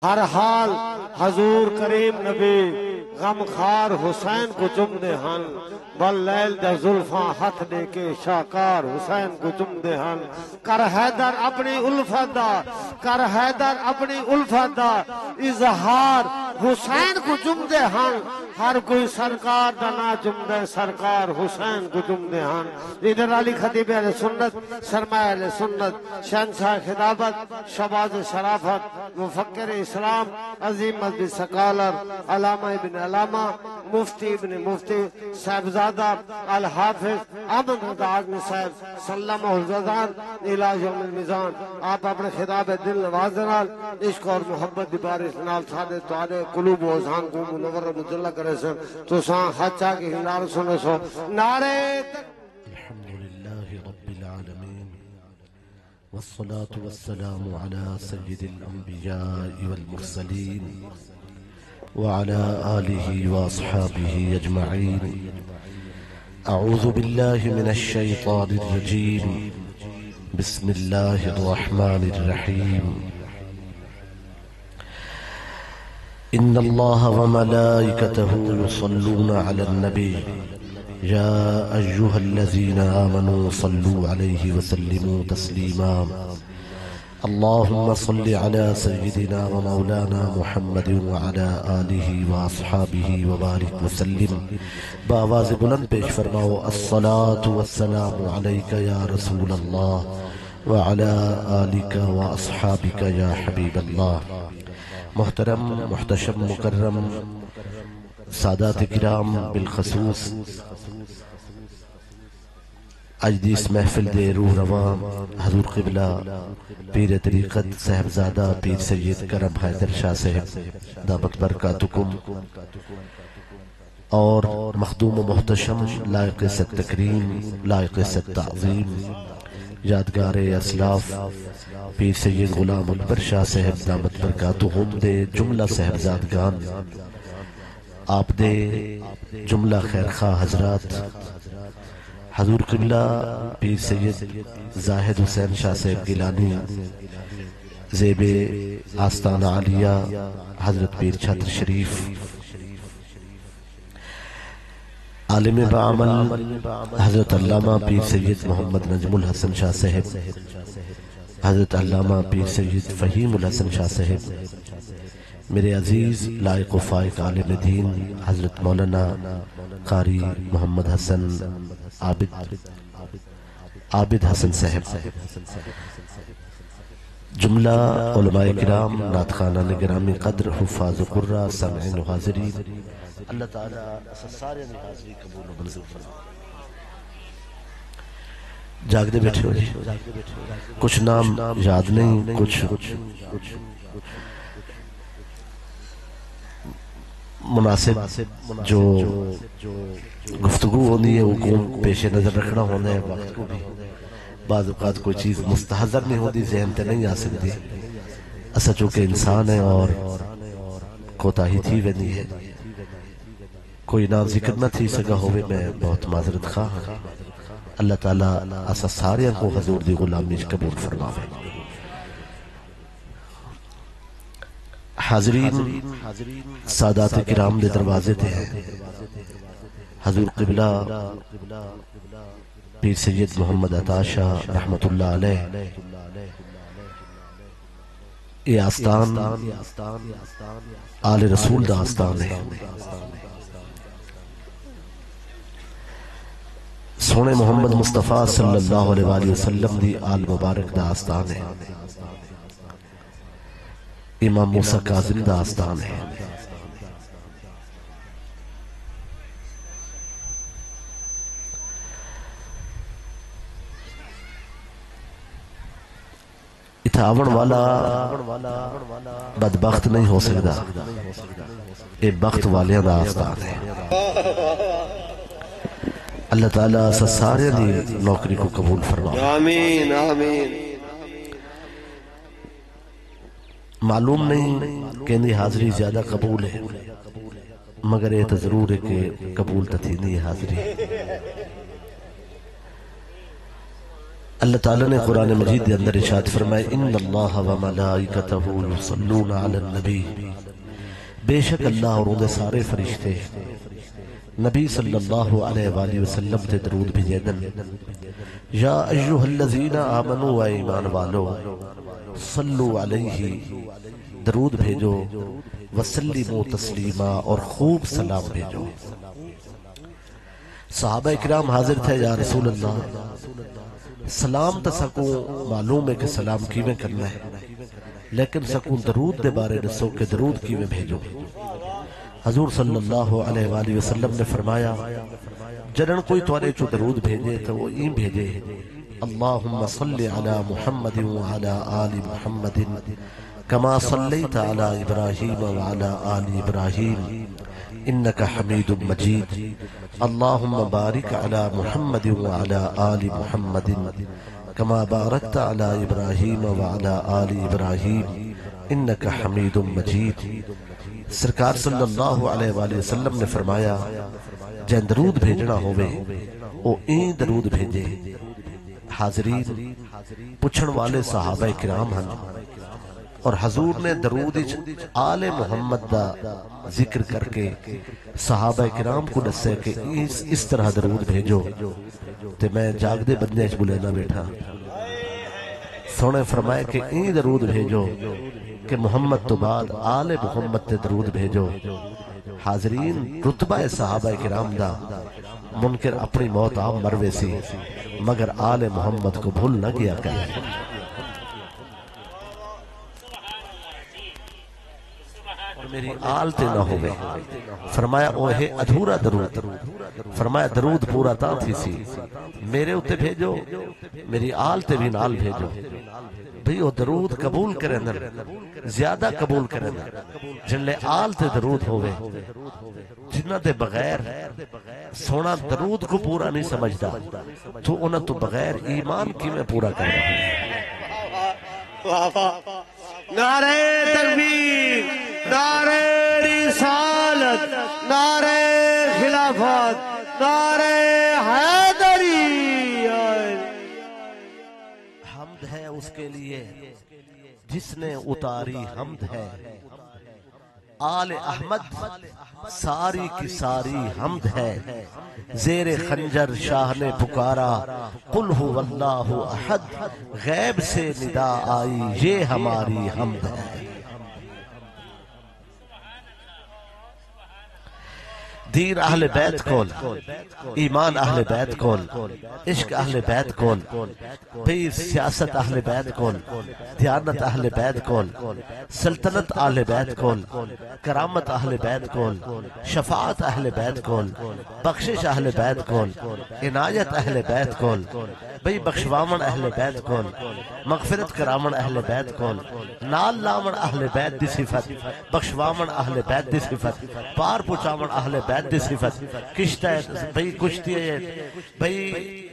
ہر حال حضور کریم نبی غم خار حسین کو چم دے ہن واللیل دے زلفاں ہاتھ دے کے شاکار حسین کو چم دے ہن کر حیدر اپنی الفت دا کر حیدر اپنی الفت دا اظہار حسین کو چم دے ہن ہر کوئی سرکار دا نا چم دے سرکار حسین کو چم دے ہن لیڈر علی خطیب اہل سنت سرمایہ اہل سنت شہنشاہ خلافت شباز شرافت مفکر اسلام عظیم مذہبی سکالر علامہ ابن علامہ مفتی ابن مفتی صاحبزادہ الحافظ احمد رضا اعظمی صاحب سلمہ الزدان الہ یوم المیزان آپ اپنے خطاب دل نوازنال عشق اور محبت دی بارش نال سادے توارے قلوب و اذہان کو منور و مجلہ کرے سن تو ساں حچا کی ہنار سنے سو نعرے الحمدللہ رب العالمین والصلاة والسلام على سید الانبیاء والمرسلین وعلى آلہ واصحابہ اجمعین اعوذ باللہ من الشیطان الرجیم بسم اللہ الرحمن الرحیم ان اللہ وملائکته يصلون على النبی یا ایہا الذین آمنوا صلوا علیہ وسلموا تسلیما اللهم صل على سيدنا ومولانا محمد وعلى آلہ واصحابہ وبارک وسلم بآواز بلند پیش فرماؤ الصلاة والسلام علیک یا رسول اللہ وعلى آلک واصحابک یا حبیب اللہ محترم محتشم مکرم سادات کرام بالخصوص اج دی اس محفل دے روح رواں حضور قبلہ پیر طریقت صاحبزادہ پیر سید کرم حیدر شاہ صاحب دامت برکاتکم اور مخدوم و محتشم لائق ست تکریم لائق ست تعظیم یادگار اسلاف پیر سید غلام اکبر شاہ صاحب دامت برکاتہم دے جملہ صاحبزادگان آپ دے جملہ خیرخواہ حضرات حضور قبلہ پیر سید زاہد حسین شاہ صاحب گیلانی زیب آستانہ عالیہ حضرت پیر چھتر شریف عالم بعمل حضرت علامہ پیر سید محمد نجم الحسن شاہ صاحب حضرت علامہ پیر سید فہیم الحسن شاہ صاحب میرے عزیز لائق و فائق عالم دین حضرت مولانا قاری محمد حسن عابد حسن صاحب جملہ علماء کرام نعت خوانان گرامی قدر حفاظ قرہ سامعین و حاضرین اللہ تعالیٰ سارے حاضری قبول و منظور فرمائے جاگ دے بیٹھے ہو جی کچھ نام یاد نہیں کچھ مناسب جو گفتگو ہوندی ہے وہ پیش نظر رکھنا ہونا ہے وقت کو بھی بعض اوقات کوئی چیز مستحضر نہیں ہوتی ذہن تے نہیں آ سکتی اسا چونکہ انسان ہے اور کوتاہی تھی وینی ہے کوئی نام ذکر نہ تھی سکا ہوئے میں بہت معذرت خواہ اللہ تعالیٰ اسا سارے کو حضور دی غلامی قبول فرماوے حاضرین سادات کرام دے دروازے تھے حضور قبلہ پیر سید محمد عطا شاہ رحمت اللہ علیہ یہ آستان آل رسول دا آستان ہے سونے محمد مصطفیٰ صلی اللہ علیہ وسلم دی آل مبارک دا آستان ہے امام موسیٰ کاظم دا آستان ہے اتھاون والا بدبخت نہیں ہو سکتا اے بخت والیاں دا آستان ہے اللہ تعالیٰ سارے دی نوکری کو قبول فرمائے آمین آمین معلوم نہیں کہ اندھی حاضری زیادہ قبول ہے مگر یہ تو ضرور ہے کہ قبول تھی نہیں حاضری اللہ تعالیٰ نے قرآن مجید کے اندر ارشاد فرمائے ان اللہ و ملائکتہ یصلون علی النبی، بے شک اللہ اور ان سارے فرشتے نبی صلی اللہ علیہ وآلہ وسلم تے درود بھیجے دن۔ یا ایہا الذین آمنوا اے ایمان والو صلو علیہ، درود بھیجو، وسلموا تسلیما، اور خوب سلام بھیجو۔ صحابہ اکرام حاضر تھے، یا رسول اللہ سلام تا سکوں معلوم ہے کہ سلام کیویں کرنا ہے، لیکن سکوں درود دے بارے دسو کہ درود کیویں بھیجو۔ حضور صلی اللہ علیہ وآلہ وسلم نے فرمایا جنن کوئی توارے چو درود بھیجے تو وہ این بھیجے اللہم صلی علی محمد وعلی آل محمد کما صلیت علی ابراہیم وعلی آل ابراہیم انکا حمید مجید، اللہم بارک علی محمد وعلی آل محمد کما بارکت علی ابراہیم وعلی آل ابراہیم انکا حمید مجید۔ سرکار صلی اللہ علیہ وآلہ وسلم نے فرمایا جن درود بھیجنا ہوئے او این درود بھیجے۔ حاضرین پوچھن والے صحابہ کرام ہن، اور حضور نے درود آل محمد دا ذکر کر کے صحابہ کرام کو دسے کہ اس طرح درود بھیجو، تے میں جاگ دے بندے اچ بلینا بیٹھا۔ سونے فرمائے کہ این درود بھیجو کہ محمد تو بعد آل محمد تے درود بھیجو۔ حاضرین رتبہ صحابہ کرام دا منکر اپنی موت آپ مروے سی، مگر آل محمد کو بھول نہ کیا کرے۔ میری آل تے نہ ہوئے، فرمایا اوہ ادھورا درود، فرمایا درود پورا تاں تھی سی، میرے اتے بھیجو، میری آل تے بھی نال بھیجو۔ بھئی وہ درود قبول کریں در، زیادہ قبول کریں در، جن لے آل تے درود ہوئے، جنہ دے بغیر سونا درود کو پورا نہیں سمجھدا تو انہاں تو بغیر ایمان کی میں پورا کر رہا ہوں۔ نعرہ تکبیر، نعرہ رسالت، نعرہ خلافت، نعرہ حیدری۔ حمد ہے اس کے لیے جس نے اتاری حمد ہے، آل احمد ساری کی ساری حمد ہے، زیر خنجر شاہ نے پکارا قل هو اللہ احد، غیب سے ندا آئی یہ ہماری حمد ہے۔ دین اہل بیت کول، ایمان اہل بیت کول، عشق اہل بیت کول، پھر سیاست اہل بیت کول، دیانت اہل بیت کول، سلطنت اہل بیت کول، کرامت اہل بیت کول، شفاعت اہل بیت کول، بخشش اہل بیت کول، عنایت اہل بیت کول، بھئی بخشوامن اہل بیت کول، مغفرت کرامن اہل بیت کول، نال لامن اہل بیت دی صفت، بخشوامن اہل بیت دی صفت، پار پچامن اہل بیت دی صفت، بھئی کشتی ہے، بھئی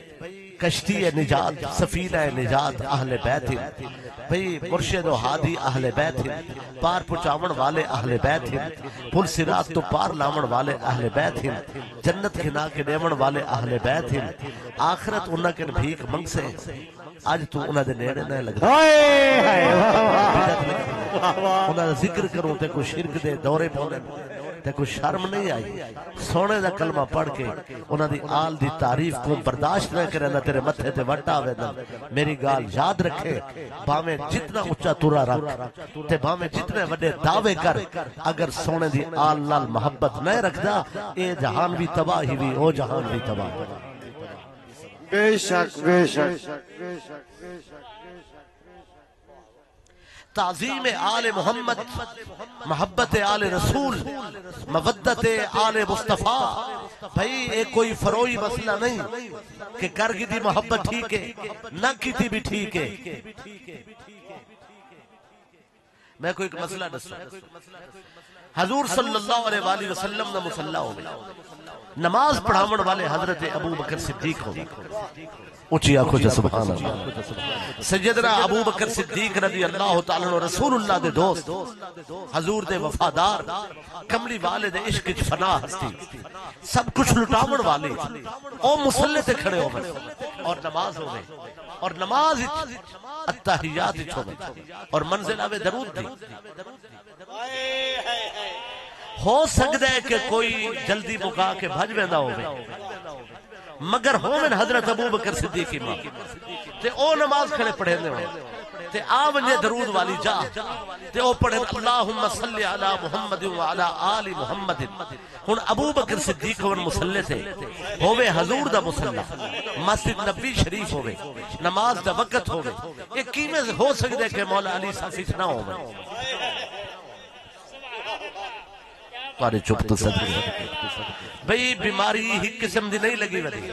کشتی نجات، سفینہ نجات اہل بیت ہیں، بھئی مرشد و ہادی اہل بیت ہیں، پار پچامن والے اہل بیت ہیں، پل صراط تو پار لامن والے اہل بیت ہیں، جنت کھنا کے نیمن والے اہل بیت ہیں، آخرت انہاں کے بھیک منگ سے آج تو انہاں دے نیڑے نہ لگتا، انہاں ذکر کروں تے کوئی شرک دے دورے پھولن تے کوئی شرم نہیں آئی، سونے دا کلمہ پڑھ کے انہاں دی آل دی تعریف کو برداشت نہ کرے نہ تیرے متھے تے وٹا ہوئے نہ۔ میری گال یاد رکھے، باویں جتنا اچھا تورا رکھ تے باویں جتنے وڈے دعوے کر، اگر سونے دی آل نال محبت نہ رکھدا اے جہان بھی تباہ ہی بھی او جہان بھی تباہ۔ بے شک بے شک۔ تعظیم آل محمد، محبت آل رسول، مودت آل مصطفیٰ، بھئی ایک کوئی فروئی مسئلہ نہیں کہ کر گی دی محبت ٹھیک ہے نہ کی تھی بھی ٹھیک ہے۔ میں کوئی ایک مسئلہ دستا، حضور صلی اللہ علیہ وآلہ وسلم نے مصلی ہو گیا، نماز پڑھاون والے حضرت ابو بکر صدیق ہو گئے، اچھی آنکھوں سے سبحان اللہ۔ سیدنا ابو بکر صدیق رضی اللہ تعالیٰ عنہ رسول اللہ دے دوست، حضور دے وفادار، کملی والے دے عشق فنا ہستی، سب کچھ لٹاون والے، او مسلح تے کھڑے ہو گئے، اور نماز ہوئے اور نماز التحیات ہوئے اور منزل آوے درود دی ہو سکتا ہے کہ کوئی جلدی مکا کے بھج ویندہ ہوئے مگر ہومن حضرت ابو بکر صدیق امام تے او نماز کھڑے پڑھے دے ہوئے تے آونجے درود والی جا تے او پڑھے اللہم صلی علی محمد وعلی آل محمد ہن ابو بکر صدیق ون مسلح تھے ہوئے حضور دا مسلح مسجد نبی شریف ہوئے نماز دا وقت ہوئے ایک کیمیں ہو سکتے ہے کہ مولا علی صافی نہ ہوئے پارے چپ تو صدقے بھئی بیماری ہی قسم دی نہیں لگی ودی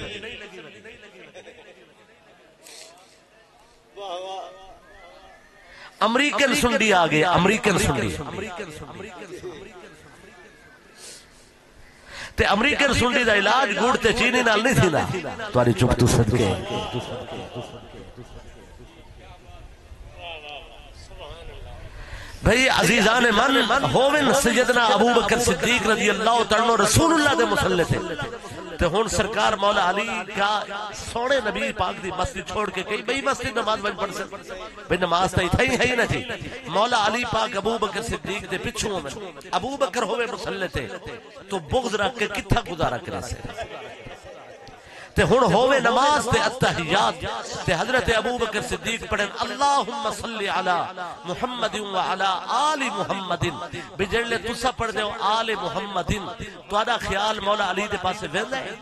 امریکن سنڈی آگئے امریکن سنڈی تے امریکن سنڈی دا علاج گوڑتے چینی نال نہیں تھی نا تواری چپ تو صدقے بھئی عزیزان من ہوون سیدنا ابو بکر صدیق رضی اللہ تعالیٰ رسول اللہ دے مسلح تھے تے ہون سرکار مولا علی کا سونے نبی پاک دی مسجد چھوڑ کے کئی بھئی مسجد نماز بن پڑھ سکتے بھئی نماز تا ہی ہے ہی نہ تھی مولا علی پاک ابو بکر صدیق دے پچھوں میں ابو بکر ہوئے مسلح تھے تو بغض رکھ کے کتھا گزارا کرے سے تے ہن ہوئے نماز تے التحیات تے حضرت ابو بکر صدیق پڑھیں اللہم صلی علی محمد وعلی آل محمد بجڑلے تسا پڑھ دے آل محمد تو آدھا خیال مولا علی دے پاسے ویندہ ہے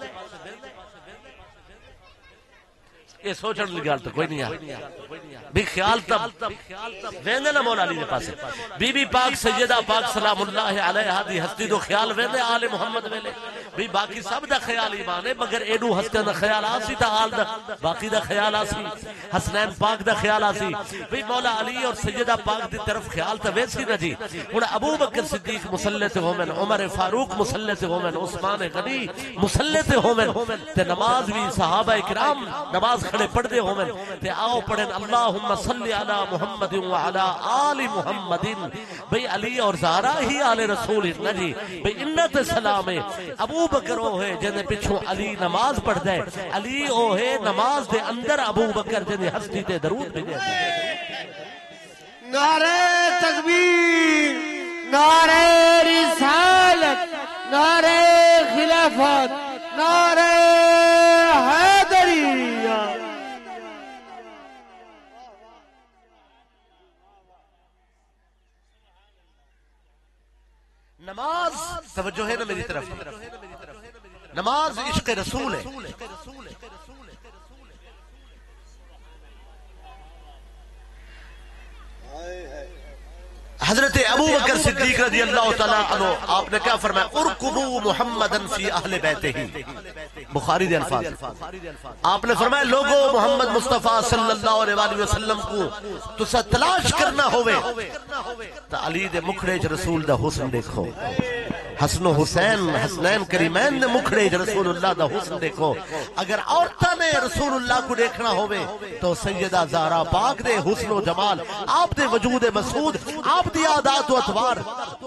یہ سوچن لگال تو کوئی نہیں آ بھی خیال تب ویندے نا مولا علی دے پاسے بی بی پاک سیدہ پاک سلام اللہ علیہ دی ہستی دو خیال ویندے آل محمد ویلے بھی باقی سب دا خیال ایمان ہے مگر ایڈو ہستے دا خیال آسی تا حال دا باقی دا خیال آسی حسنین پاک دا خیال آسی بھی مولا علی اور سیدہ پاک دی طرف خیال تا ویسی نہ جی انہا ابو بکر صدیق مسلح تے ہومن عمر فاروق مسلح تے ہومن عثمان غنی مسلح تے ہومن تے نماز بھی صحابہ اکرام نماز کھڑے پڑھ دے ہومن تے آؤ پڑھیں اللہم صلی علی محمد وعلی آل محمد بھئی علی اور زہرا ہی آل رسول نہ جی بھئی انت سلام ابو بکر او ہے جنہیں پچھوں علی نماز پڑھ دے علی او ہے نماز دے اندر ابو بکر جنہیں ہستی دے درود بھی دے نعرہ تکبیر نعرہ رسالت نعرہ خلافت نعرہ حیدریہ نماز توجہ ہے نا میری طرف نماز عشق رسول ہے حضرت ابو بکر صدیق رضی اللہ تعالیٰ عنہ آپ نے کیا فرمایا ارکبو محمدن فی اہل بیتے ہی بخاری دے الفاظ آپ نے فرمایا لوگو محمد مصطفیٰ صلی اللہ علیہ وسلم کو تسا تلاش کرنا ہوئے تا علی دے مکھڑے رسول دا حسن دیکھو حسن و حسین حسنین کریمین نے مکھڑے رسول اللہ دا حسن دیکھو اگر عورتہ نے رسول اللہ کو دیکھنا ہوئے تو سیدہ زہرا پاک دے حسن و جمال آپ دے وجود مسعود آپ دی عادات و اتوار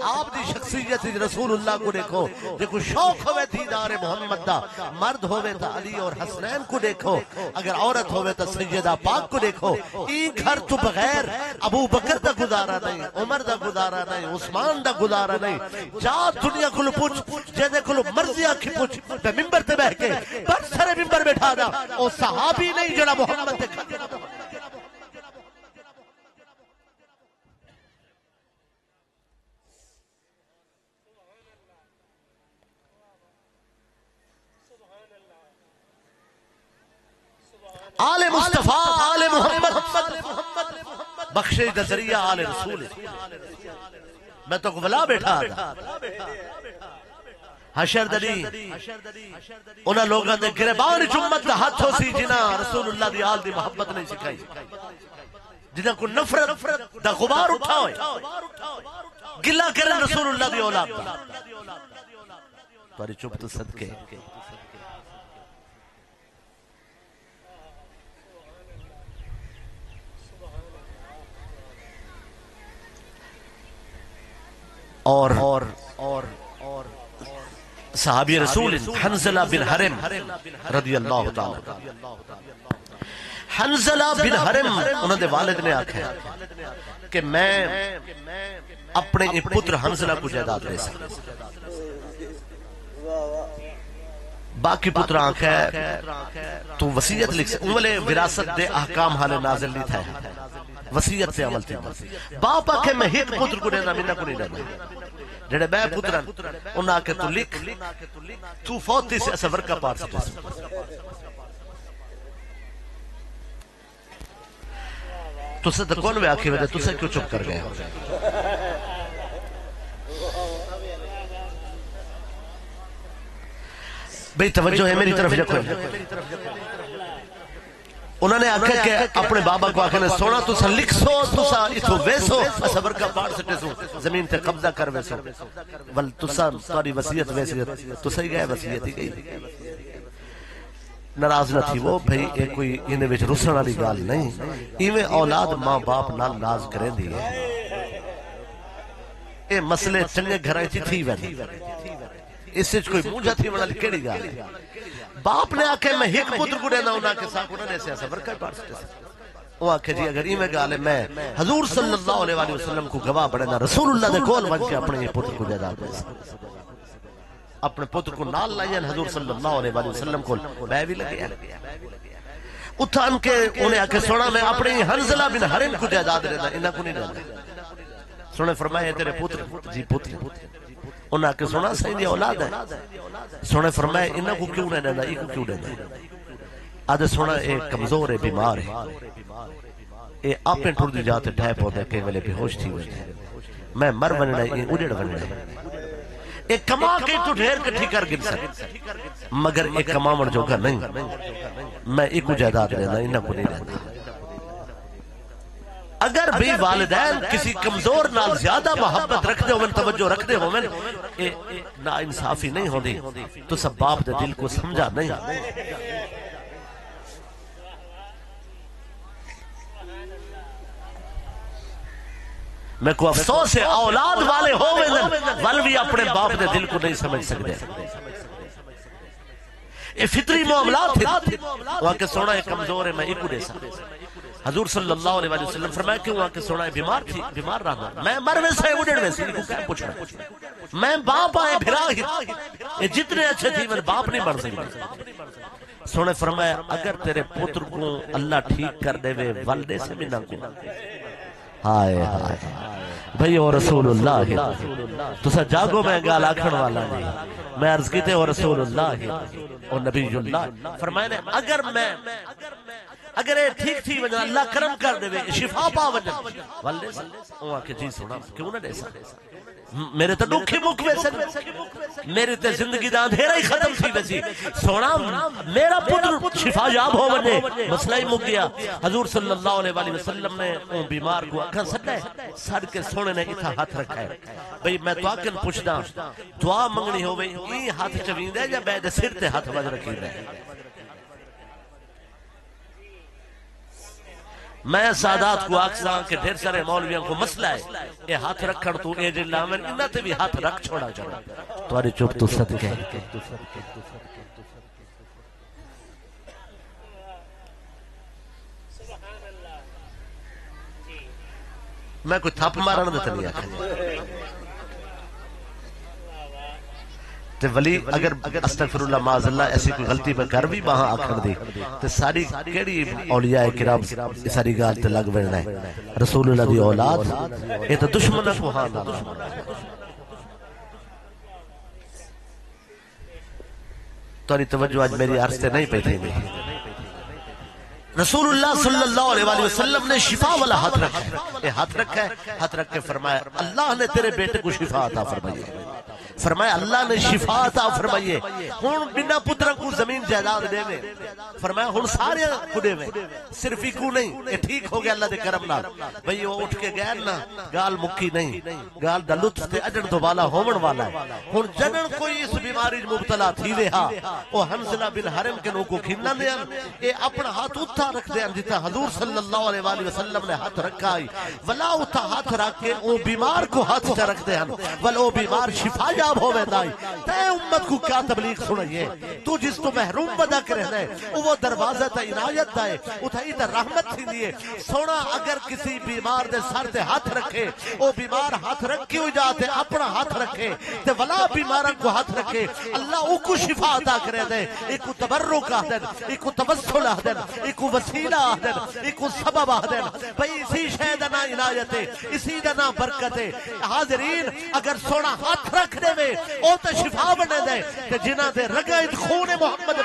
آپ دی شخصیت رسول اللہ کو دیکھو دیکھو شوق ہوئے دیدار محمد دا مرد ہوئے تا علی اور حسنین کو دیکھو اگر عورت ہوئے تا سیدہ پاک کو دیکھو ایک گھر تو بغیر ابو بکر دا گزارا نہیں عمر دا گزارا نہیں عثمان دا گزارا نہیں جا دنیا کلو پوچھ جیدے کلو مرضی آکھی پوچھ پہ ممبر تے بہ کے پر سرے ممبر بیٹھا دا او صحابی نہیں جڑا محمد تے کھا آل مصطفیٰ آل محمد بخشے دا ذریعہ آل رسول میں تو ولا بیٹھا تھا حشر دلی انہاں لوگاں دے گربان چمت دا ہاتھ ہو سی جنہ رسول اللہ دی آل دی محبت نہیں سکھائی جنہ کو نفرت دا غبار اٹھا ہوئے گلہ کرن رسول اللہ دی اولاد دا تواری چپ تو صدقے اور صحابی رسول حنزلہ بن حرم رضی اللہ تعالی. حنزلہ بن حرم انہوں نے والد نے آکھا کہ میں اپنے پتر حنزلہ کو جائیداد دے سکتا. باقی پتر آنکھا ہے تو وسیعت لکھ سکتا. انہوں وراثت دے احکام حال نازل نہیں تھا, وسیعت سے عمل تھی. باپ آکھے میں ایک پتر کو دینا منہ کو نہیں دینا. جڑے میں پترن انہاں آکھے تو لکھ تو فوتی سے اسا ورکا پار سکتا. تو سے تو کون میں آکھی وجہ تو سے کیوں چپ کر گئے ہو؟ بھئی توجہ ہے میری طرف جکو ہے. انہوں نے آکھا کہ اپنے بابا کو آکھا نے سونا تو سا لکھ سو تو سا اتھو ویسو اسا برکا پاڑ سٹے سو زمین تے قبضہ کر ویسو ول تو سا تاری وسیعت ویسیت تو سہی گئے وسیعت ہی گئی. ناراض نہ تھی وہ بھئی ایک کوئی انہیں وچ رسن والی گال نہیں. ایویں اولاد ماں باپ نال ناز کریں دی ہے. اے مسئلے چنگے گھرائیں تھی وین اس سے کوئی موجہ تھی منہ لی کیڑی گال ہے. باپ نے آکھے میں ایک پتر کو دینا انہاں کے ساتھ انہوں نے ایسے ایسا برکہ پاڑ سکتے سے. وہ آکھے جی اگر ایمیں گالے میں حضور صلی اللہ علیہ وسلم کو گواہ بڑھنا رسول اللہ دے کول بن کے اپنے پتر کو جائیداد دے سکتے. اپنے پتر کو نال لائیں حضور صلی اللہ علیہ وسلم کو بے بھی لگیا. اتھان کے انہیں آکھے سونا میں اپنے حنزلہ بن حرم کو جائیداد دینا انہاں کو نہیں دینا. سونے فرمائے تیرے پتر جی پتر. انہاں کے سونا صحیح دی اولاد ہے. سونے فرمائے انہاں کو کیوں نہیں دینا ایک کو کیوں دینا. آدھے سونا ایک کمزور ہے بیمار ہے اے آپ نے ٹھوڑ دی جاتے ٹھائپ ہوتا ہے کہ ویلے بھی ہوش تھی ہوئی ہے میں مر بننا ہے اجڑ بننا ہے. ایک کما کے تو ڈھیر کٹھی کر گر سکتے مگر ایک کماون جو کر نہیں. میں ایک کو جائیداد دینا انہاں کو نہیں دینا. اگر بھی والدین کسی کمزور نال زیادہ محبت رکھ دے ہوئے توجہ رکھ دے ہوئے نا انصافی نہیں ہو دی تو سب باپ دے دل کو سمجھا نہیں. میں کو افسوس ہے اولاد والے ہوئے ول بھی اپنے باپ دے دل کو نہیں سمجھ سکتے. یہ فطری معاملات تھے. وہاں کے سونا ایک کمزور ہے میں ایک کو دے سکتا. حضور صلی اللہ علیہ وسلم فرمایا کہ وہاں کے سونا بیمار تھی بیمار رہا میں مر ویسے اڑڑ ویسے کو کیا پوچھنا میں باپ آئے بھرا ہی جتنے اچھے تھی میں باپ نہیں بن سکتے. سونے فرمایا اگر تیرے پتر کو اللہ ٹھیک کر دے وے والدے سے بھی نہ کو. ہائے ہائے بھئی او رسول اللہ تو سا جاگو میں گال آکھن والا نہیں. میں عرض کیتے او رسول اللہ او نبی اللہ فرمائے اگر یہ ٹھیک تھی وجہ اللہ کرم کر دے شفا پا وجہ والدے سے وہ آکے جی سونا کیوں نہ دے سکتے میرے تے دکھی مک ویسے میرے تے زندگی دا اندھیرا ہی ختم تھی ویسی سونا میرا پتر شفا یاب ہو وجے مسئلہ ہی مک گیا. حضور صلی اللہ علیہ وسلم نے اون بیمار کو اکھاں سڈے سڈ کے سونے نے اتھا ہاتھ رکھا ہے. بھئی میں تو آکن پوچھدا دعا منگنی ہوئے ای ہاتھ چویندے یا بے دے سر تے ہاتھ وج رکھی دے. میں سادات کو آکساں کہ ڈھیر سارے مولویاں کو مسئلہ ہے یہ ہاتھ رکھن تو اے جن لامن انہاں تے بھی ہاتھ رکھ چھوڑا جانا تواری چوب تو صدقے. میں کوئی تھاپ مارا نہ دیتا نہیں آکھا تے ولی اگر استغفر اللہ معاذ اللہ ایسی کوئی غلطی میں کر بھی وہاں آکھن دی تے ساری کیڑی اولیاء کرام ساری گال تے لگ بڑھنا ہے. رسول اللہ دی اولاد یہ تو دشمن کو ہاں تو توجہ آج میری عرض تے نہیں پہ تھی. رسول اللہ صلی اللہ علیہ وسلم نے شفا والا ہاتھ رکھا ہے. ہاتھ رکھا ہے ہاتھ رکھ کے فرمایا اللہ نے تیرے بیٹے کو شفا عطا فرمائی. فرمایا اللہ نے شفا عطا فرمائیے ہن بنا پتر کو زمین جائیداد دے میں. فرمایا ہن سارے کو دے میں صرف ایک کو نہیں یہ ٹھیک ہو گیا اللہ دے کرم نال. بھئی وہ اٹھ کے گئے نا گال مکی نہیں گال دا لطف تے اجن تو والا ہومن والا ہے. ہن جنن کوئی اس بیماری مبتلا تھی ویہا او حنزلہ بن حرم کے نو کو کھیلنا دے اے اپنا ہاتھ اتھا رکھ دے جتا حضور صلی اللہ علیہ وسلم نے ہاتھ رکھا ہی ولا اتھا ہاتھ رکھ کے او بیمار کو ہاتھ چا رکھ دے ول او بیمار شفا کامیاب ہوئے دائی تے امت کو کیا تبلیغ سنائیے تو جس تو محروم بدا کرے دے وہ دروازہ تا عنایت دائے اتھائی تا رحمت تھی دیئے سونا اگر کسی بیمار دے سر دے ہاتھ رکھے وہ بیمار ہاتھ رکھی ہو جاتے اپنا ہاتھ رکھے تے ولا بیمارن کو ہاتھ رکھے اللہ او کو شفا عطا کرے دے ایک کو تبرک آدن ایک کو توسل آدن ایک کو وسیلہ آدن ایک کو سبب آدن بھئی اسی شہدنا عنایت ہے اسی دنا برکت ہے حاضرین اگر سونا ہاتھ رکھنے میں او تا شفا بنے دے کہ جنہ دے رگائد خون محمد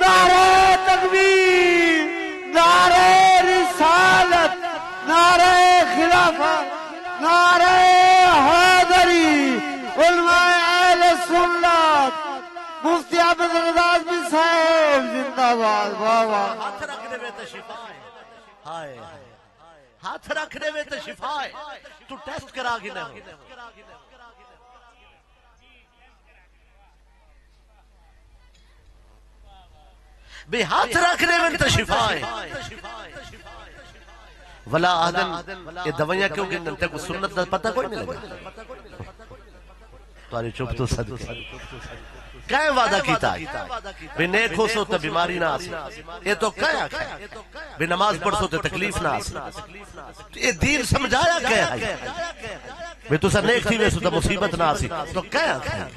نعرہ تکبیر نعرہ رسالت نعرہ خلافت نعرہ حیدری علماء اہل سنت مفتی احمد رضا بھی صاحب زندہ باد واہ واہ ہاتھ رکھنے میں تو شفا ہے ہائے ہاتھ رکھنے میں تو شفا ہے تو ٹیسٹ کرا گی نہیں بے ہاتھ رکھنے میں تو شفا ہے ولا آدن یہ دوائیاں کیوں گنتے کو سنت دا پتہ کوئی نہیں لگا تاری چپ تو صدقے کہیں وعدہ کیتا ہے بے نیک ہو سو تو بیماری نہ آسی یہ تو کہیں آکھا بے نماز پڑھ سو تو تکلیف نہ آسی یہ دین سمجھایا کہیں ہے بے تو سا نیک تھی ویسو تو مصیبت نہ آسی تو کہیں آکھا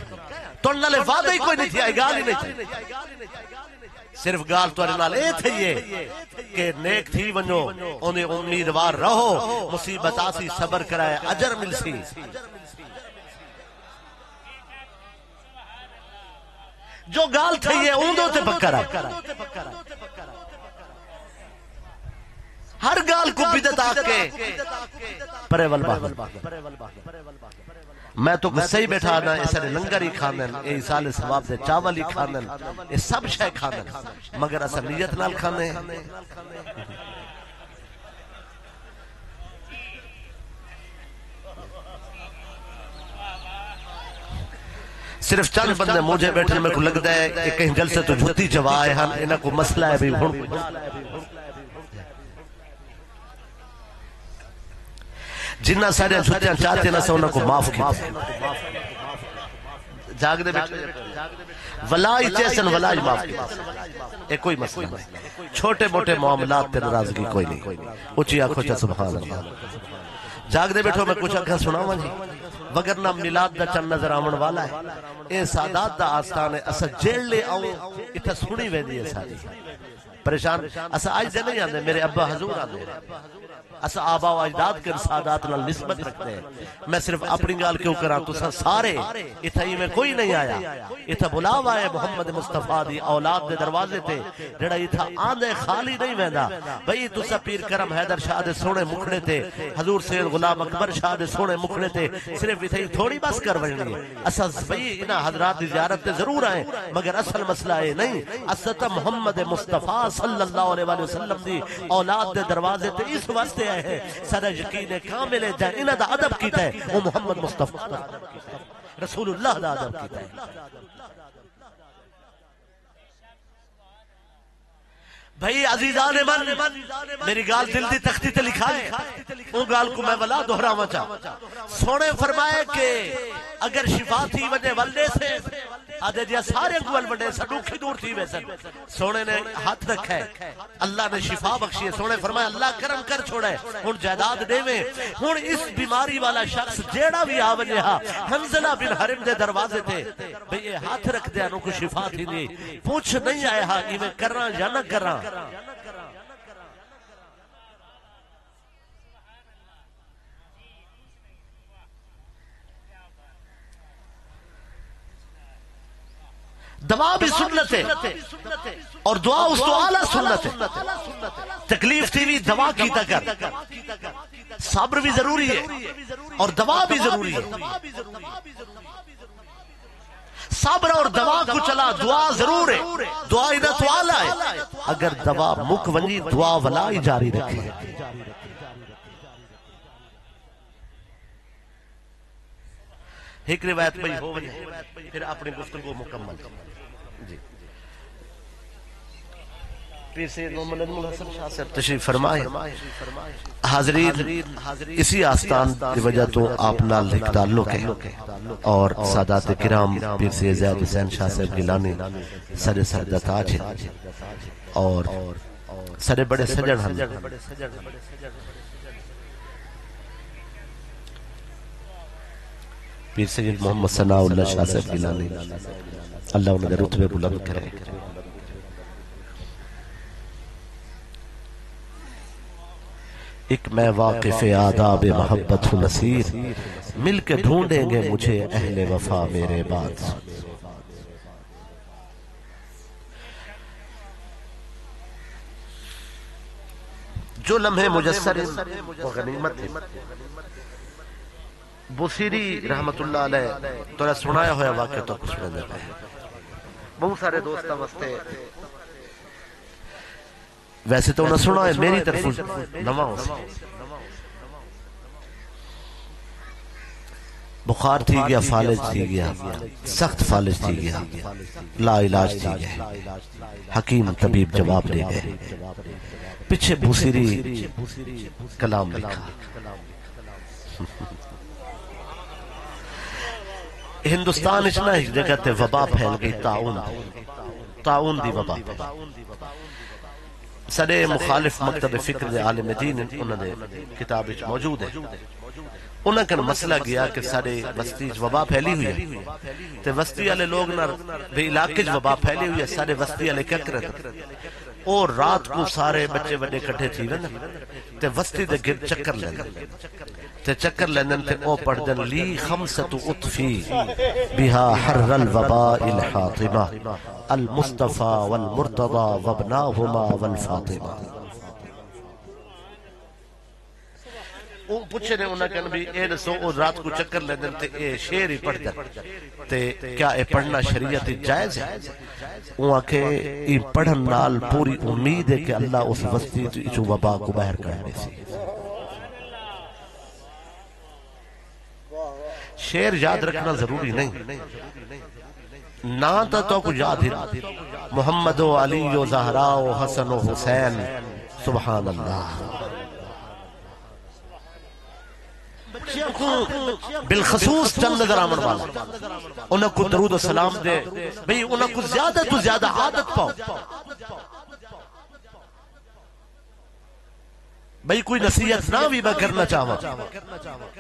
تو انہوں وعدہ ہی کوئی نہیں تھی آئی گال ہی نہیں تھی صرف گال تو ارنال اے تھے یہ کہ نیک تھی ونجو انہیں امیدوار رہو مصیبت آسی صبر کرائے اجر مل سی جو گال تھے یہ اوندوں تے پکر ہے ہر گال کو بدت آکے پرے والباہر میں تو صحیح بیٹھا نا اسے لنگر ہی کھانن اے سال ثواب دے چاول ہی کھانن اے سب شے کھانن مگر اسا نیت نال کھانے صرف چند بندے مجھے بیٹھنے میں کو لگتا ہے کہ کہیں جلسے تو جھوتی جوائے ہم انہاں کو مسئلہ ہے بھی جنہ سارے جھوتیاں چاہتے نہ سے انہوں کو معاف کی جاگ دے بیٹھے ولائی چیسن ولائی معاف کی ایک کوئی مسئلہ نہیں چھوٹے موٹے معاملات تے ناراضگی کوئی نہیں اچھی آنکھوں چاہ سبحان اللہ جاگ دے بیٹھو میں کچھ آنکھیں سناؤں جی وگرنہ میلاد دا چند نظر آمن والا ہے اے سادات دا آستان ہے اسا جیل لے آؤں اتھا سنی ویدی ہے ساری پریشان اسا آج دے نہیں آندے میرے ابا حضور آندے اسا آبا و اجداد کے سادات نال نسبت رکھتے ہیں میں صرف اپنی گال کیوں کرا تو سارے اتھا ہی میں کوئی نہیں آیا اتھا بلاوا ہے محمد مصطفیٰ دی اولاد دے دروازے تے جڑا اتھا آندے خالی نہیں ویندا بھئی تو سا پیر کرم حیدر شاہ دے سونے مکھڑے تے حضور سید غلام اکبر شاہ دے سونے مکھڑے تے صرف اتھا ہی تھوڑی بس کر وجنی ہے اسا بھئی انہا حضرات دی زیارت تے ضرور آئیں مگر اصل مسئلہ ہے نہیں اسا تا محمد مصطفیٰ صلی اللہ علیہ وسلم دی اولاد دے دروازے تے اس واسطے آئے ہیں سارا یقین کامل ہے جہاں انہا دا عدب کیتا ہے وہ محمد مصطفیٰ رسول اللہ دا عدب کیتا ہے بھئی عزیزان من میری گال دل دی تختی تے لکھا ہے وہ گال کو میں ولا دہراواں چاہ سونے فرمائے کہ اگر شفا تھی وجہ ولدے سے آدھے دیا سارے گوال وڈے سڑوکھی دور تھی ویسن سونے نے ہاتھ رکھا ہے اللہ نے شفا بخشی ہے سونے فرمایا اللہ کرم کر چھوڑا ہے ہن جائیداد دے میں ہن اس بیماری والا شخص جیڑا بھی آونے ہا حنزلہ بن حرم دے دروازے تھے بھئی یہ ہاتھ رکھ دیا انہوں کو شفا تھی نہیں پوچھ نہیں آئے ہا ایویں کرنا یا نہ کرنا دعا بھی سنت ہے اور دعا اس تو اعلیٰ سنت ہے تکلیف تھی بھی دعا کیتا کر صبر بھی ضروری ہے اور دعا بھی ضروری ہے صبر اور دعا کو چلا دعا ضرور ہے دعا انہا تو اعلیٰ ہے اگر دعا مک ونی دعا ولا ہی جاری رکھے ایک روایت میں ہو ونی پھر اپنی گفتگو مکمل جی پیر سید محمد نجم الحسن شاہ صاحب تشریف فرمائے. حاضرین اسی آستان کی وجہ تو آپ نال ایک تعلق ہے اور سادات کرام پیر سید زید حسین شاہ صاحب گیلانی سر سر تاج ہے اور سارے بڑے سجن ہیں. پیر سید محمد ثناء اللہ شاہ صاحب گیلانی اللہ انہیں رتبے بلند کرے. ایک میں واقف آداب محبت ہوں نصیر، مل کے ڈھونڈیں گے مجھے اہل وفا میرے بعد. جو لمحے مجسر وہ غنیمت ہے. بصیری رحمت اللہ علیہ تو سنایا ہویا واقعہ تو کچھ سنے دیتا ہے. بہت سارے دوستہ وستے ویسے تو انہیں سنا ہے میری طرف نواں سے بخار تھی گیا، فالج تھی گیا، سخت فالج تھی گیا، لا علاج تھی گیا. حکیم طبیب جواب دے گئے. پیچھے بوسیری کلام لکھا. ہندوستان اتنا ایک جگہ تے وبا پھیل گئی، تعاون دی وبا. سارے مخالف مکتب فکر دے عالم دین انہوں نے کتاب موجود ہے. انہوں نے مسئلہ گیا کہ سارے وسطی وبا پھیلی ہوئی ہے تے وسطی والے لوگ نہ بے علاقے وبا پھیلی ہوئی ہے. سارے وسطی والے کیا کریں اور رات کو سارے بچے بڑے کٹھے تھی ون تے وسطی دے گرد چکر لیندن تے چکر لیندن تے او پڑھ دن لی خمسۃ اطفی بہا حر الوباء الحاطمہ المصطفى والمرتضى وابناهما والفاطمہ. وہ پوچھے نے انہاں کہنے بھی اے دسو او رات کو چکر لیندن تے اے شعر ہی پڑھ دن تے کیا اے پڑھنا شریعت جائز ہے؟ وہ آکھے یہ پڑھن نال پوری امید ہے کہ اللہ اس وسطی جو وبا کو باہر کرنے سی. شعر یاد رکھنا ضروری نہیں، نا تو کو یاد ہی محمد و علی و زہرا و حسن و حسین. سبحان اللہ. بالخصوص چند نظر آمن والا انہوں کو درود و سلام دے بھئی انہوں کو زیادہ تو زیادہ عادت پاؤ. بھئی کوئی نصیحت نہ بھی میں کرنا چاہوں،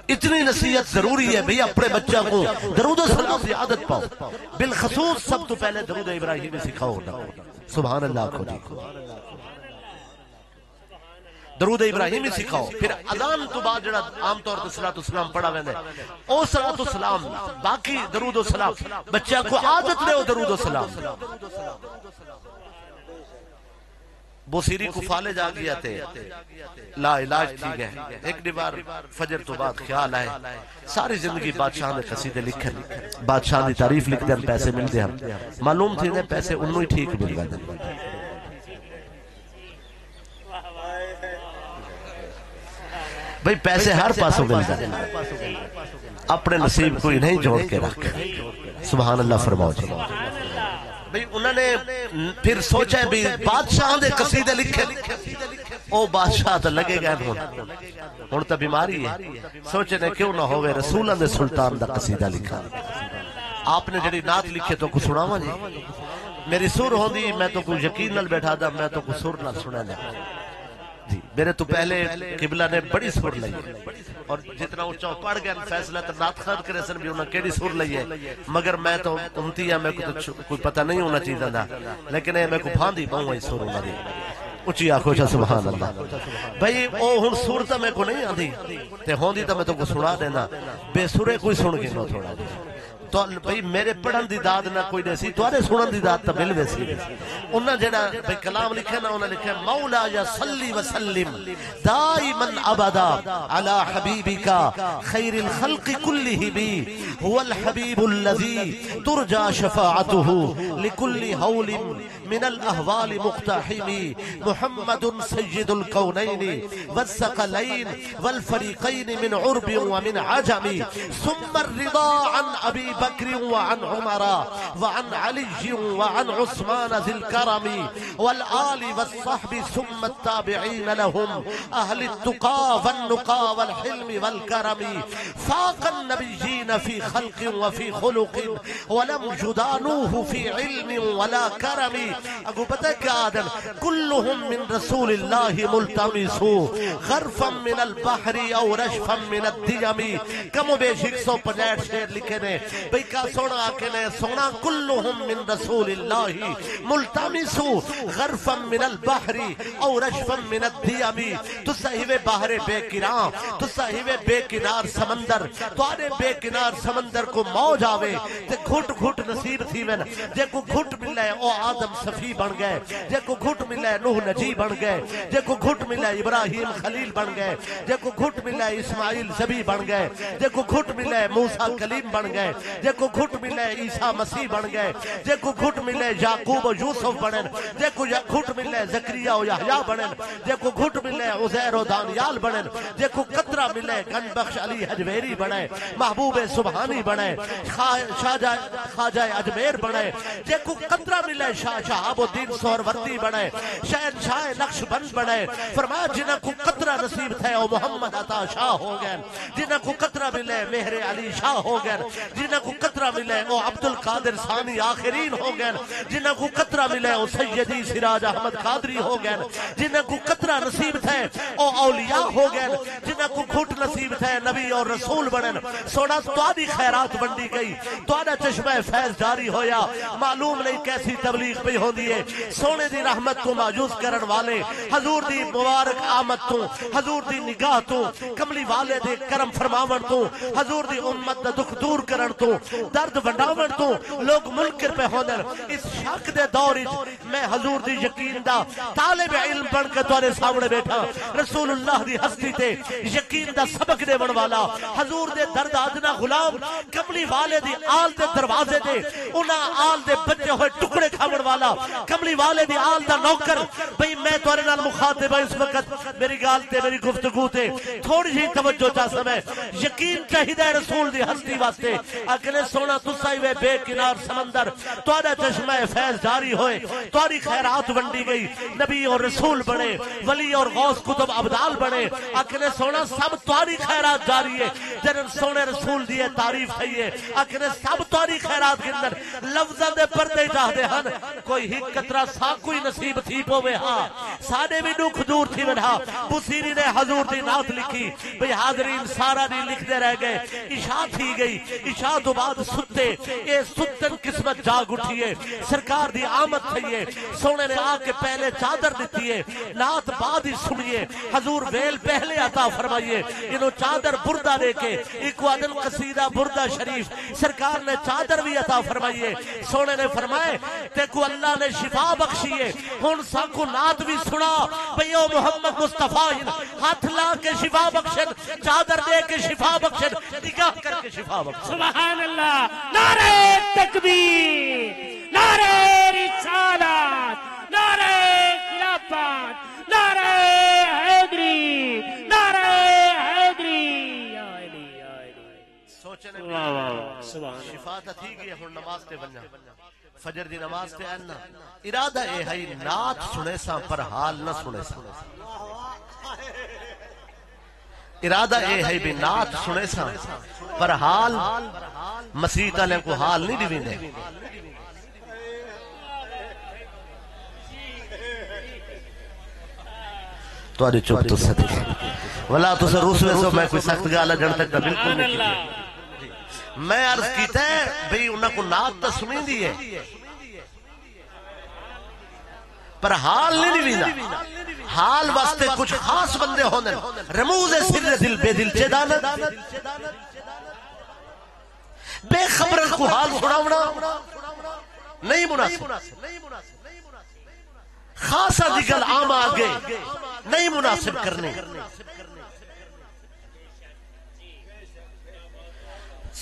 اتنی نصیحت ضروری ہے بھئی اپنے بچہ کو درود و سلام دی عادت پاؤ. بالخصوص سب تو پہلے درود ابراہیمی سکھاؤ. سبحان اللہ کو جی درود ابراہیمی سکھاؤ. پھر اذان تو بعد جڑا عام طور پر صلاۃ والسلام پڑھا ویندے او صلاۃ والسلام باقی درود و سلام بچہ کو عادت لے درود و سلام. بوسیری کو فالج آ گیا تھے، لا علاج تھی گئے. ایک دیوار فجر تو بعد خیال آئے ساری زندگی بادشاہ نے قصیدے لکھے، بادشاہ دی تعریف لکھ دیں، پیسے مل دیں. معلوم تھی نے پیسے انہوں ہی ٹھیک مل گئے. بھئی پیسے ہر پاسوں مل جائے، اپنے نصیب کوئی نہیں جوڑ کے رکھ. سبحان اللہ فرماؤ جی. بھئی انہوں نے پھر سوچا بھی بادشاہ دے قصیدے لکھے، او بادشاہ تو لگے گئے ہون تا بیماری ہے. سوچے نے کیوں نہ ہوئے رسولہ دے سلطان دا قصیدہ لکھا. آپ نے جڑی نعت لکھے تو کو سناوا جی. میری سر ہوندی میں تو کوئی یقین نال بیٹھا دا، میں تو کوئی سر نال سنے دا جی. میرے تو پہلے قبلہ نے بڑی سر لئی اور جتنا اونچا پڑھ گیا فیصلہ تو نعت خرد کرے سن بھی انہاں کیڑی سر لئی ہے. مگر میں تو امتی ہے، میں کو تو کوئی پتہ نہیں ہونا چیزاں دا، لیکن میں کو بھاندی پاؤں ہے سر انہاں دی. اچھی آنکھوں چا سبحان اللہ. بھئی او ہن سر تو میں کو نہیں آندی تے ہوندی تو میں تو کو سنا دینا. بے سرے کوئی سن کے نہ تھوڑا تو بھئی میرے پڑھن دی داد نہ کوئی نہیں سی، تواڈے سنن دی داد تو مل ویسی. انہاں جڑا بھئی کلام لکھے نا انہاں لکھے مولا یا صلی وسلم دائما ابدا علی حبیبک خیر الخلق کلہم هو الحبیب الذی ترجى شفاعته لكل هول من الاحوال مقتحم محمد سید الکونین والثقلین والفریقین من عرب ومن عجم ثم الرضا عن ابی بکر وعن عمر وعن علی وعن عثمان ذی الکرم والآل والصحب ثم التابعین لهم اہل التقى والنقى والحلم والکرم فاق النبیین فی خلق وفی خلق ولم جدانوه فی علم ولا کرم. اگو پتہ کیا آدم کلهم من رسول اللہ ملتمسو غرفا من البحر او رشفا من الدیم. کم و بیش 165 شعر لکھے نے بھئی کا سونا آکے نے سونا کلهم من رسول اللہ ملتمسو غرفا من البحر او رشفا من الدیم. تو صحیح باہر بے کران تو صحیح بے کنار سمندر تو آنے بے کنار سمندر کو موج آوے تے گھٹ گھٹ نصیب تھی وین جے کو گھٹ ملے او آدم صفی بن گئے جے کو گھٹ ملے نوح نجی بن گئے جے کو گھٹ ملے ابراہیم خلیل بن گئے جے کو گھٹ ملے اسماعیل زبی بن گئے جے کو گھٹ ملے موسیٰ کلیم بن گئے جے کو گھٹ ملے عیسیٰ مسیح بن گئے جے کو گھٹ ملے یعقوب و یوسف بنن جے کو گھٹ ملے زکریا و یحییٰ بنن جے کو گھٹ ملے عزیر و دانیال بنن جے کو قطرہ ملے گن بخش علی حجویری بنے محبوب سبحانی بنے خواجہ اجمیر بنے جے کو قطرہ ملے شاہ شہاب الدین سہروردی بنے شہنشاہ نقش بند بنے. فرمایا جنہ کو قطرہ نصیب تھے او محمد عطا شاہ ہو گئے جنہ کو قطرہ ملے مہر علی شاہ ہو گئے جنہ کو قطرہ ملے او عبد القادر ثانی آخرین ہو گئے جنہ کو قطرہ ملے او سیدی سراج احمد قادری ہو گئے جنہ کو قطرہ نصیب تھے او اولیاء ہو گئے جنہ کو گھٹ نصیب تھے نبی اور رسول بنن. سونا تواری خیرات بنڈی گئی توارا چشمہ فیض جاری ہویا معلوم نہیں کیسی تبلیغ پہ ہو دیئے سونے دی رحمت کو ماجوز کرن والے حضور دی مبارک آمد تو حضور دی نگاہ تو کملی والے دے کرم فرماون تو حضور دی امت دا دکھ دور کرن تو درد ونڈاون تو لوگ منکر پہ ہونر. اس شک دے دورج میں حضور دی یقین دا طالب علم بن کے توارے سامنے بیٹھا رسول اللہ دی ہستی تے یقین دا سبق دے بن والا حضور دے درد آدنا غلام کملی والے دی آل دے دروازے دے انہاں آل دے بچے ہوئے ٹکڑے کھاون والا کملی والے دی آل دا نوکر. بھئی میں توارے نال مخاطب ہے اس وقت میری گال تے میری گفتگو تے تھوڑی ہی توجہ چاہ سمیں یقین چاہیدہ رسول دی ہستی واسطے اکلے سونا تسائی وے بے کنار سمندر توارا چشمہ فیض جاری ہوئے تواری خیرات ونڈی گئی نبی اور رسول بنے ولی اور غوث کتب عبدال بنے اکلے سونا سب تواری خیرات جاری ہے جنن سونے رسول دیئے تعریف ہے اکلے سب تواری خیرات کے اندر لفظہ دے پردے چاہتے ہن کوئی ہی قطرہ سا کوئی نصیب تھی پوے ہاں ساڑے بھی نوکھ دور تھی ونہا بسیری نے حضور دی نات لکھی بھئی حاضرین سارا نہیں لکھ دے رہ گئے عشاء تھی گئی عشاء دو بعد ستے اے ستن قسمت جاگ اٹھئے سرکار دی آمد تھئیے سونے نے آکے پہلے چادر دیتیے نات بعد ہی سنیے حضور ویل پہلے عطا فرمائیے انہوں چادر بردہ لے کے ایک وعدن قصیدہ بردہ شریف سرکار نے چادر بھی عطا فرمائیے سونے نے فرمائے تیکو اللہ نے شفا بخشیے ہون ساکو نات بھی سنا بھئیو محمد مصطفیٰ ہاتھ لا کے شفا بخشن چادر دے کے شفا بخشن نگاہ کر کے شفا بخشن. سبحان اللہ. نعرہ تکبیر نعرہ رسالت نعرہ خلافت نعرہ حیدری نعرہ حیدری. سوچنے شفا تا تھی گئی ہون نماز تے بننا فجر دی نماز تے آنا ارادہ اے ہے نات سنے سا پر حال نہ سنے سا ارادہ اے ہے بھی نات سنے سا پر حال مسیح علیہ کو حال نہیں دیوین دے. تو آدھی چوب تو صدق ولا تو سے روس میں سو میں کوئی سخت گالا جن تک تا بالکل نہیں کی میں عرض کیتا ہے بھئی انہاں کو نات تا سنیں دیئے پر حال نہیں دیوینا حال واسطے کچھ خاص بندے ہونے رموز سر دل بے دل چے دانا بے خبرن کو حال سناونا نہیں مناسب خاصا دیگل عام آگے نہیں مناسب کرنے.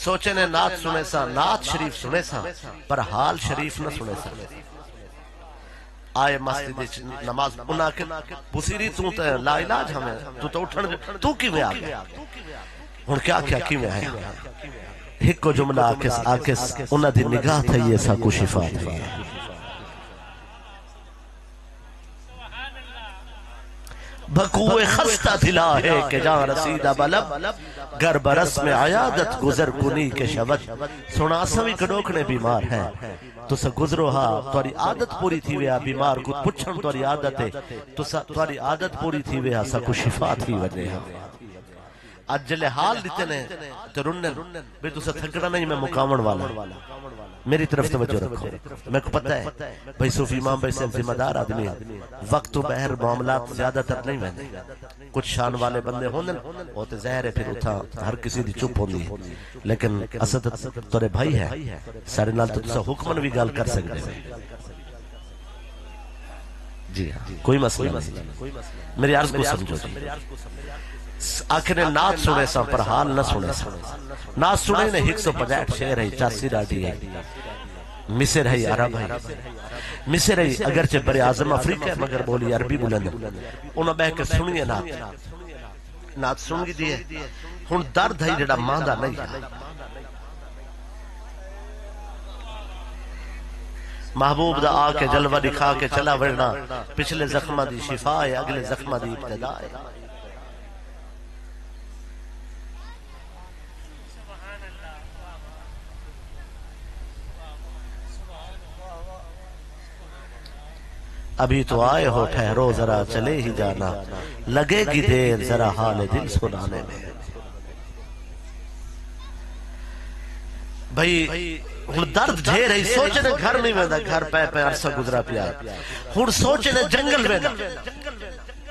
سوچے نے نات سنے سا نات شریف سنے سا پر حال شریف نہ سنے سا آئے مسجد نماز انہاں کے بسیری تو لا علاج ہمیں تو اٹھن تو کی میں آگیا ہن کیا کیا کی میں آیا ایک کو جملہ آکس انہاں دی نگاہ تھا یہ سا کو شفا تھی بھکوے خستہ دلا ہے کہ جان رسیدہ بلب گر برس میں عیادت گزر کنی کے شبت سنا سوی کڑوکنے بیمار ہیں تو سا گزرو ہاں تواری عادت پوری تھی ویا بیمار کو پچھن تواری عادت ہے تو سا تواری عادت پوری تھی ویا سا کو شفا تھی ونے ہاں اجلے حال دیتے نے تو رنن بے تو سا تھکڑا نہیں میں مقامن والا میری طرف توجہ رکھو میں کو پتہ ہے بھئی صوفی امام بھائی سے ذمہ دار آدمی ہے وقت و بہر معاملات زیادہ تر نہیں میں کچھ شان والے بندے ہوندے ہوتے ظاہر ہے پھر اتھا ہر کسی دی چپ ہوندی ہے لیکن اسد تورے بھائی ہے سارے نال تو تسا حکمن بھی گال کر سکتے ہیں جی ہاں کوئی مسئلہ نہیں میری عرض کو سمجھو جی آخر نات سنے سا پر حال نہ سنے سا نات سنے نے 165 شہر ہے 84 ڈاٹی ہے مصر ہے عرب ہے مصر ہے اگرچہ بر اعظم افریقہ ہے مگر بولی عربی بلند انہوں بہ کے سنیے نات سن گی دیئے ہن درد ہے جڑا ماندہ نہیں ہے محبوب دا آ کے جلوہ دکھا کے چلا ورنا پچھلے زخمہ دی شفا ہے اگلے زخمہ دی ابتدا ہے ابھی تو آئے ہو ٹھہرو ذرا چلے ہی جانا لگے گی دیر ذرا حال دل سنانے میں بھئی ہن درد ڈھیر ہے سوچنے گھر نہیں ویندا گھر پہ عرصہ گزرا پیا ہن سوچنے جنگل ویندا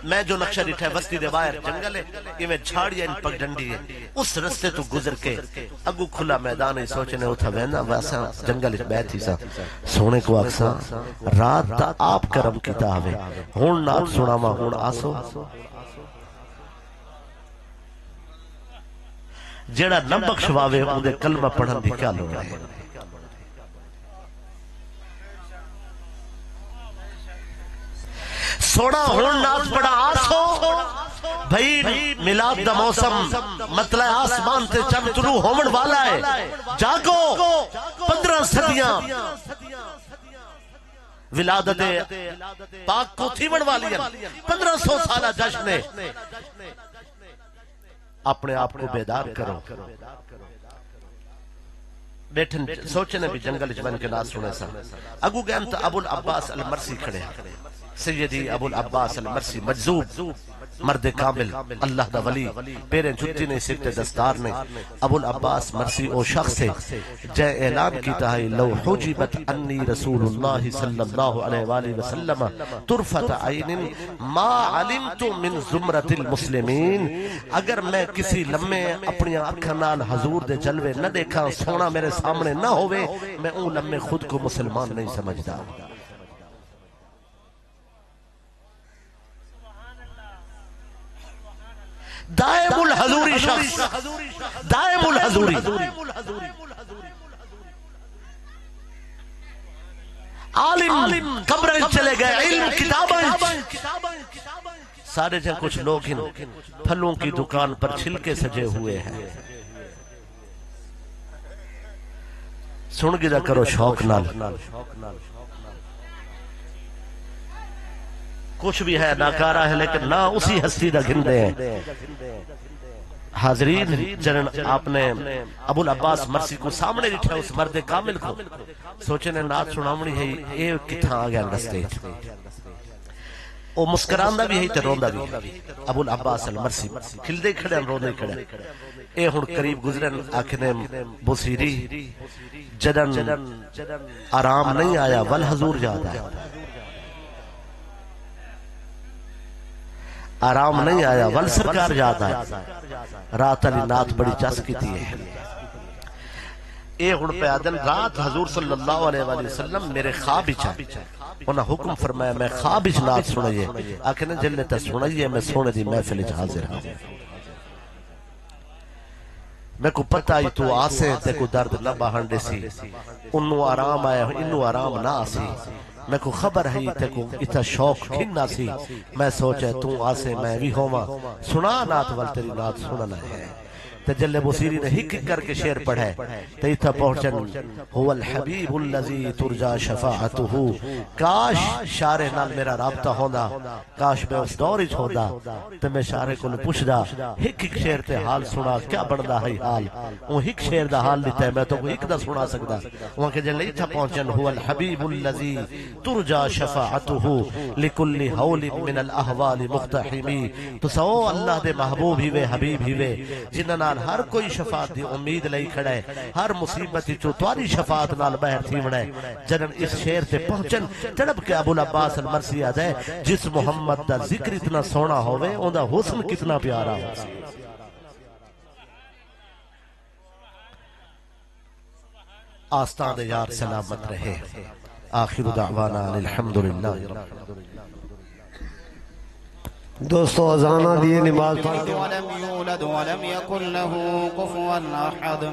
میں جو نقشہ ڈٹھا ہے وسطی دے باہر جنگل ہے یہ میں جھاڑیاں ان پگ ڈنڈی ہے اس رستے تو گزر کے اگو کھلا میدان ہے سوچنے اتھا ویندا ویسا جنگل بیٹھی سا سونے کو اکساں رات دا آپ کرم کیتا ہوئے ہن نات سناما ہن آسو جیڑا نہ بخشواوے اندے کلمہ پڑھن دی کیا لوڑ ہے سوڑا ہون نات پڑا آسو بھئی میلاد دا موسم مطلع آسمان تے چند طلوع ہومن والا ہے جاگو 15 صدیاں ولادت پاک کو تھیون والی ہیں 1500 سالہ جشن ہے اپنے آپ کو بیدار کرو بیٹھن سوچنے بھی جنگل جبن کے ناس سنے سا اگو گئن تا ابو العباس المرسی کھڑے سیدی ابو العباس المرسی مجذوب مرد کامل اللہ دا ولی پیرے جھٹی نے سکتے دستار نے ابو العباس مرسی او شخص ہے جے اعلان کیتا ہے لو حجبت انی رسول اللہ صلی اللہ علیہ وآلہ وسلم طرفت عین ما علمت من زمرت المسلمین اگر میں کسی لمحے اپنی آنکھاں نال حضور دے جلوے نہ دیکھا سونا میرے سامنے نہ ہوئے میں اون لمحے خود کو مسلمان نہیں سمجھتا دائم الحضوری شخص دائم الحضوری عالم قبر چلے گئے علم کتابیں سارے جن کچھ لوگ ان پھلوں کی دکان پر چھلکے سجے ہوئے ہیں سن گزا کرو شوق نال کچھ بھی ہے ناکارہ ہے لیکن نہ اسی ہستی دا گھندے ہیں حاضرین جنن آپ نے ابو العباس مرسی کو سامنے لٹھا اس مرد کامل کو سوچنے نات سنامنی ہے اے کتھاں آگیا رستے او مسکراندہ بھی ہے تے روندہ بھی ابو العباس المرسی کھلدے کھڑے ہیں روندے کھڑے اے ہن قریب گزرن آکھنے بصیری جدن آرام نہیں آیا والحضور جاتا ہے آرام نہیں آیا ول سرکار جاتا ہے رات علی نات بڑی چس کی تھی ہے اے ہن پہ آدن رات حضور صلی اللہ علیہ وآلہ وسلم میرے خواب اچھا انہا حکم فرمایا میں خواب اچھ نات سنائیے آکھنے جلتا سنائیے میں سونے دی محفل اچھ حاضر ہوں میں کو پتہ آئی تو آسے تے کو درد نہ باہنڈے سی انہوں آرام آیا انہوں آرام نہ آسی میں کو خبر ہے تے کو اتنا شوق کھننا سی میں سوچے تو آسے میں بھی ہوما سنا نات وال تیری نات سننا ہے تجلے بصیری نے ہک کر کے شعر پڑھے تو اتھا پہنچن هو الحبیب الذی ترجا شفاعتہ، کاش شارع نال میرا رابطہ ہوندا، کاش میں اس دور وچ ہوندا تے میں شارع کو پوچھدا ہک شعر تے حال سنا کیا بندا ہے حال، او ہک شعر دا حال لتا ہے میں تو ہک دا سنا سکدا، وہاں کے جلے اتھا پہنچن هو الحبیب الذی ترجا شفاعتہ لکل حول من الاحوال مقتحمی، تو سو اللہ دے محبوب ہی وے حبیب ہی وے جنہاں نال ہر کوئی شفاعت دی امید لئی کھڑا ہے، ہر مصیبت چو تواری شفاعت نال باہر تھی وڑا ہے۔ جنن اس شعر تے پہنچن تڑپ کے ابو العباس المرسی یاد ہے جس محمد دا ذکر اتنا سونا ہوئے اون دا حسن کتنا پیارا ہو۔ آستان یار سلامت رہے، آخر دعوانا الحمدللہ رب العالمین۔ دوستو اذانہ دیے نماز پڑھ ولم يولد ولم يكن له كفوا أحد۔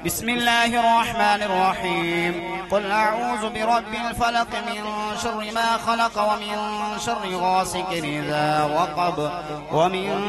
بسم الله الرحمن الرحيم قل أعوذ برب الفلق من شر ما خلق ومن شر غاسق إذا وقب ومن